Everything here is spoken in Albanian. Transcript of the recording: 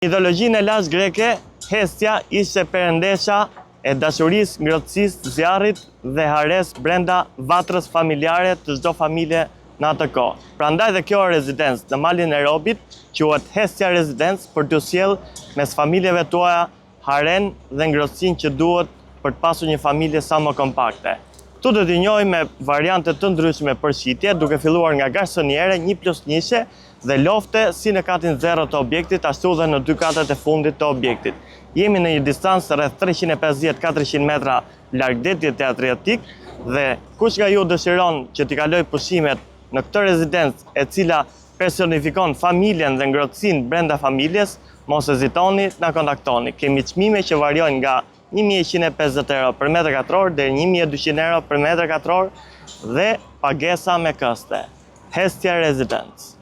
Mitologjinë e lashtë greke, Hestia ishte perëndesha e dashurisë, ngrohtësisë, zjarrit dhe hares brenda vatrës familjare të çdo familje në atë kohë. Prandaj dhe kjo rezidencë në malin e Robit quhet Hestia Residence për t'u sjell mes familjeve tuaja haren dhe ngrohtësinë që duhet për të pasur një familje sa më kompakte. Këtu do t'i njohim me variante të ndryshme për shitje, duke filluar nga garsoniere, 1+1 dhe lofte si në katin 0 të objektit, ashtu dhe në 2 katët e fundit të objektit. Jemi në një distancë rreth 350-400 metra larg detit të Adriatik dhe kush nga ju dëshiron që t'i kaloj pushimet në këtë rezidencë e cila personifikon familjen dhe ngrohtësinë brenda familjes, mos hezitoni, na kontaktoni. Kemi çmime që variojnë nga 1.150 euro për metër katror deri 1.200 euro për metër katror dhe pagesa me këste. Hestia Residence.